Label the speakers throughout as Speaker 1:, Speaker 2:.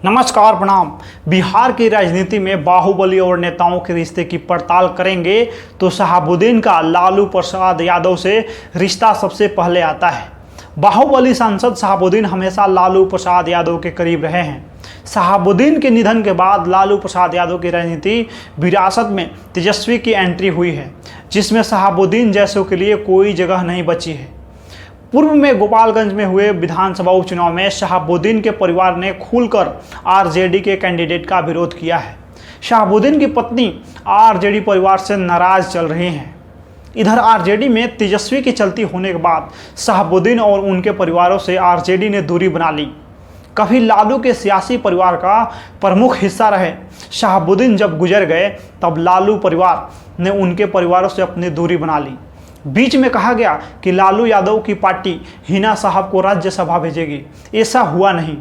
Speaker 1: नमस्कार प्रणाम। बिहार की राजनीति में बाहुबली और नेताओं के रिश्ते की पड़ताल करेंगे तो शहाबुद्दीन का लालू प्रसाद यादव से रिश्ता सबसे पहले आता है। बाहुबली सांसद शहाबुद्दीन हमेशा लालू प्रसाद यादव के करीब रहे हैं। शहाबुद्दीन के निधन के बाद लालू प्रसाद यादव की राजनीति विरासत में तेजस्वी की एंट्री हुई है, जिसमें शहाबुद्दीन जैसों के लिए कोई जगह नहीं बची है। पूर्व में गोपालगंज में हुए विधानसभा उपचुनाव में शहाबुद्दीन के परिवार ने खुलकर आरजेडी के कैंडिडेट का विरोध किया है। शहाबुद्दीन की पत्नी आरजेडी परिवार से नाराज चल रही हैं। इधर आरजेडी में तेजस्वी की चलती होने के बाद शहाबुद्दीन और उनके परिवारों से आरजेडी ने दूरी बना ली। कभी लालू के सियासी परिवार का प्रमुख हिस्सा रहे शहाबुद्दीन जब गुजर गए, तब लालू परिवार ने उनके परिवारों से अपनी दूरी बना ली। बीच में कहा गया कि लालू यादव की पार्टी हिना साहब को राज्यसभा भेजेगी। ऐसा हुआ नहीं।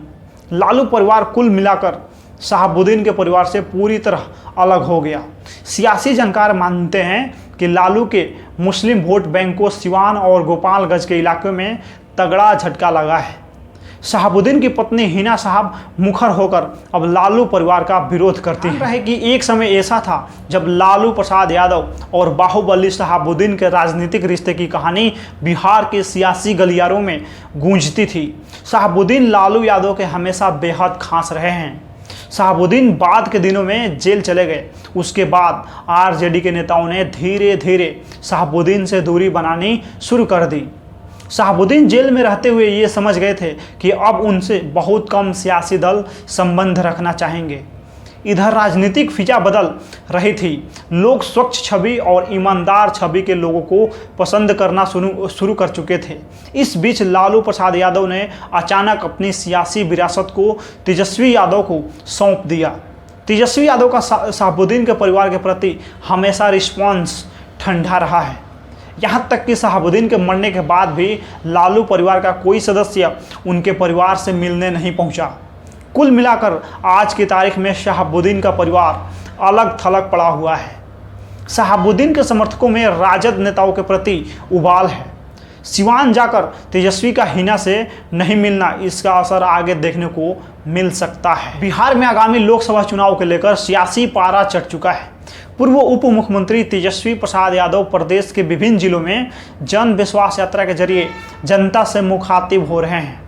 Speaker 1: लालू परिवार कुल मिलाकर शहाबुद्दीन के परिवार से पूरी तरह अलग हो गया। सियासी जानकार मानते हैं कि लालू के मुस्लिम वोट बैंक को सिवान और गोपालगंज के इलाके में तगड़ा झटका लगा है। शहाबुद्दीन की पत्नी हिना साहब मुखर होकर अब लालू परिवार का विरोध करती है कि एक समय ऐसा था जब लालू प्रसाद यादव और बाहुबली शहाबुद्दीन के राजनीतिक रिश्ते की कहानी बिहार के सियासी गलियारों में गूंजती थी। शहाबुद्दीन लालू यादव के हमेशा बेहद खास रहे हैं। शहाबुद्दीन बाद के दिनों में जेल चले गए। उसके बाद आरजेडी के नेताओं ने धीरे धीरे शहाबुद्दीन से दूरी बनानी शुरू कर दी। शहाबुद्दीन जेल में रहते हुए ये समझ गए थे कि अब उनसे बहुत कम सियासी दल संबंध रखना चाहेंगे। इधर राजनीतिक फिजा बदल रही थी। लोग स्वच्छ छवि और ईमानदार छवि के लोगों को पसंद करना शुरू कर चुके थे। इस बीच लालू प्रसाद यादव ने अचानक अपनी सियासी विरासत को तेजस्वी यादव को सौंप दिया। तेजस्वी यादव का शहाबुद्दीन के परिवार के प्रति हमेशा रिस्पॉन्स ठंडा रहा है। यहाँ तक कि शहाबुद्दीन के मरने के बाद भी लालू परिवार का कोई सदस्य उनके परिवार से मिलने नहीं पहुँचा। कुल मिलाकर आज की तारीख में शहाबुद्दीन का परिवार अलग थलग पड़ा हुआ है। शहाबुद्दीन के समर्थकों में राजद नेताओं के प्रति उबाल है। सिवान जाकर तेजस्वी का हिना से नहीं मिलना, इसका असर आगे देखने को मिल सकता है। बिहार में आगामी लोकसभा चुनाव को लेकर सियासी पारा चढ़ चुका है। पूर्व उप मुख्यमंत्री तेजस्वी प्रसाद यादव प्रदेश के विभिन्न जिलों में जन विश्वास यात्रा के जरिए जनता से मुखातिब हो रहे हैं।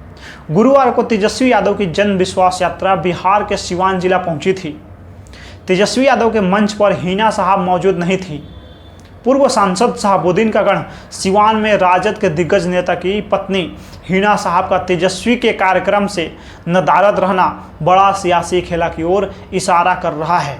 Speaker 1: गुरुवार को तेजस्वी यादव की जन विश्वास यात्रा बिहार के सिवान जिला पहुंची थी। तेजस्वी यादव के मंच पर हिना साहब मौजूद नहीं थी। पूर्व सांसद शहाबुद्दीन का गढ़ सिवान में राजद के दिग्गज नेता की पत्नी हिना साहब का तेजस्वी के कार्यक्रम से नदारद रहना बड़ा सियासी खेला की ओर इशारा कर रहा है।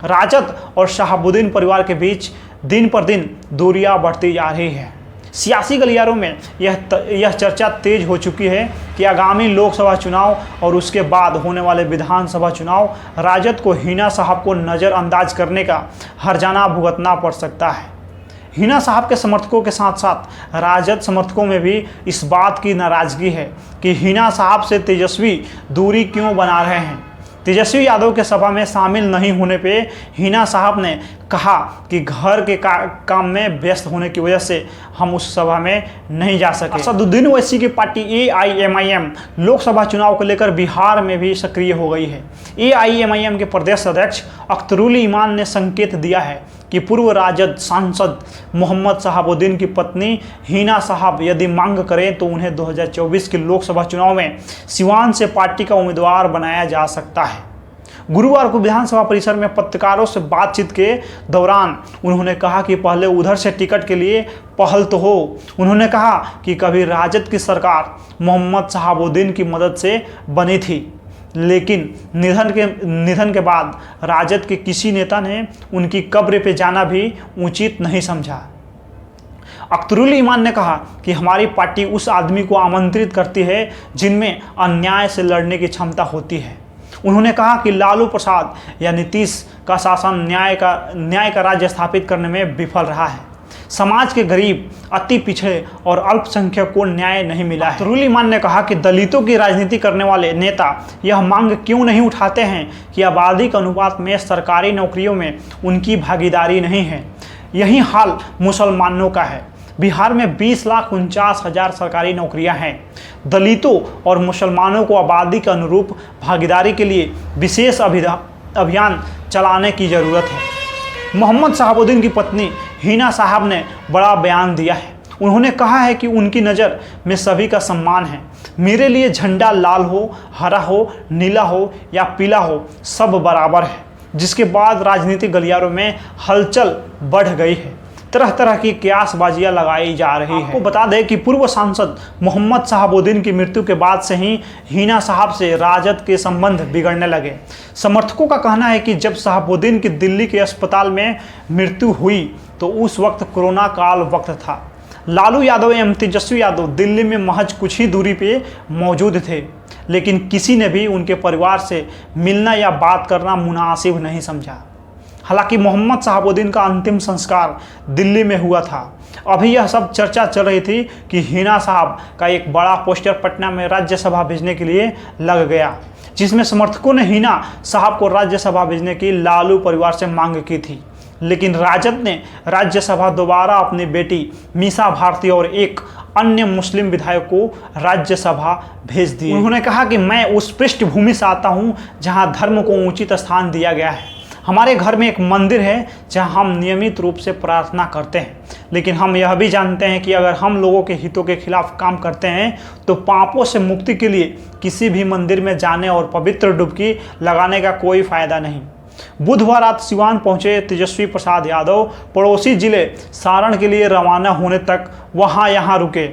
Speaker 1: राजद और शहाबुद्दीन परिवार के बीच दिन पर दिन दूरियां बढ़ती जा रही है। सियासी गलियारों में यह चर्चा तेज हो चुकी है कि आगामी लोकसभा चुनाव और उसके बाद होने वाले विधानसभा चुनाव राजद को हिना साहब को नज़रअंदाज करने का हर्जाना भुगतना पड़ सकता है। हिना साहब के समर्थकों के साथ साथ राजद समर्थकों में भी इस बात की नाराज़गी है कि हिना साहब से तेजस्वी दूरी क्यों बना रहे हैं। तेजस्वी यादव के सभा में शामिल नहीं होने पे हिना साहब ने कहा कि घर के काम में व्यस्त होने की वजह से हम उस सभा में नहीं जा सके। असदुद्दीन ओवैसी की पार्टी एआईएमआईएम लोकसभा चुनाव को लेकर बिहार में भी सक्रिय हो गई है। एआईएमआईएम के प्रदेश अध्यक्ष अख्तरुल ईमान ने संकेत दिया है कि पूर्व राजद सांसद मोहम्मद शहाबुद्दीन की पत्नी हिना साहब यदि मांग करें तो उन्हें 2024 के लोकसभा चुनाव में सिवान से पार्टी का उम्मीदवार बनाया जा सकता है। गुरुवार को विधानसभा परिसर में पत्रकारों से बातचीत के दौरान उन्होंने कहा कि पहले उधर से टिकट के लिए पहल तो हो। उन्होंने कहा कि कभी राजद की सरकार मोहम्मद शहाबुद्दीन की मदद से बनी थी, लेकिन निधन के बाद राजद के किसी नेता ने उनकी कब्र पे जाना भी उचित नहीं समझा। अख्तरुल ईमान ने कहा कि हमारी पार्टी उस आदमी को आमंत्रित करती है जिनमें अन्याय से लड़ने की क्षमता होती है। उन्होंने कहा कि लालू प्रसाद या नीतीश का शासन न्याय का राज्य स्थापित करने में विफल रहा है। समाज के गरीब, अति पिछड़े और अल्पसंख्यक को न्याय नहीं मिला है। अख्तरुल ईमान ने कहा कि दलितों की राजनीति करने वाले नेता यह मांग क्यों नहीं उठाते हैं कि आबादी के अनुपात में सरकारी नौकरियों में उनकी भागीदारी नहीं है। यही हाल मुसलमानों का है। बिहार में 20,49,000 सरकारी नौकरियां हैं। दलितों और मुसलमानों को आबादी के अनुरूप भागीदारी के लिए विशेष अभियान चलाने की ज़रूरत है। मोहम्मद शहाबुद्दीन की पत्नी हिना साहब ने बड़ा बयान दिया है। उन्होंने कहा है कि उनकी नज़र में सभी का सम्मान है। मेरे लिए झंडा लाल हो, हरा हो, नीला हो या पीला हो, सब बराबर है। जिसके बाद राजनीतिक गलियारों में हलचल बढ़ गई है। तरह तरह की कयासबाजियां लगाई जा रही है। आपको बता दें कि पूर्व सांसद मोहम्मद शहाबुद्दीन की मृत्यु के बाद से ही हिना साहब से राजद के संबंध बिगड़ने लगे। समर्थकों का कहना है कि जब शहाबुद्दीन की दिल्ली के अस्पताल में मृत्यु हुई तो उस वक्त कोरोना काल वक्त था। लालू यादव एवं तेजस्वी यादव दिल्ली में महज कुछ ही दूरी पे मौजूद थे, लेकिन किसी ने भी उनके परिवार से मिलना या बात करना मुनासिब नहीं समझा। हालांकि मोहम्मद शहाबुद्दीन का अंतिम संस्कार दिल्ली में हुआ था। अभी यह सब चर्चा चल रही थी कि हिना साहब का एक बड़ा पोस्टर पटना में राज्यसभा भेजने के लिए लग गया, जिसमें समर्थकों ने हिना साहब को राज्यसभा भेजने की लालू परिवार से मांग की थी। लेकिन राजद ने राज्यसभा दोबारा अपनी बेटी मीसा भारती और एक अन्य मुस्लिम विधायक को राज्यसभा भेज दिए। उन्होंने कहा कि मैं उस पृष्ठभूमि से आता हूं जहां धर्म को उचित स्थान दिया गया है। हमारे घर में एक मंदिर है जहां हम नियमित रूप से प्रार्थना करते हैं, लेकिन हम यह भी जानते हैं कि अगर हम लोगों के हितों के खिलाफ काम करते हैं तो पापों से मुक्ति के लिए किसी भी मंदिर में जाने और पवित्र डुबकी लगाने का कोई फायदा नहीं। बुधवार रात सिवान पहुंचे तेजस्वी प्रसाद यादव पड़ोसी जिले सारण के लिए रवाना होने तक वहां यहां रुके।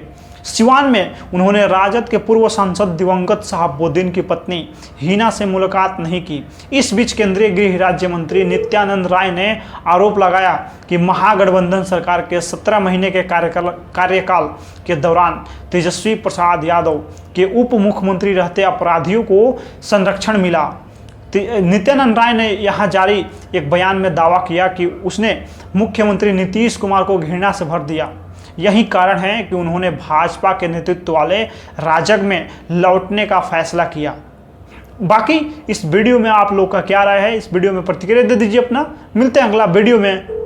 Speaker 1: सिवान में उन्होंने राजद के पूर्व सांसद दिवंगत शहाबुद्दीन की पत्नी हिना से मुलाकात नहीं की। इस बीच केंद्रीय गृह राज्य मंत्री नित्यानंद राय ने आरोप लगाया कि महागठबंधन सरकार के 17 महीने के कार्यकाल के दौरान तेजस्वी प्रसाद यादव के उप मुख्यमंत्री रहते अपराधियों को संरक्षण मिला। नित्यानंद राय ने यहां जारी एक बयान में दावा किया कि उसने मुख्यमंत्री नीतीश कुमार को घृणा से भर दिया। यही कारण है कि उन्होंने भाजपा के नेतृत्व वाले राजग में लौटने का फैसला किया। बाकी इस वीडियो में आप लोग का क्या राय है, इस वीडियो में प्रतिक्रिया दे दीजिए अपना। मिलते हैं अगला वीडियो में। तब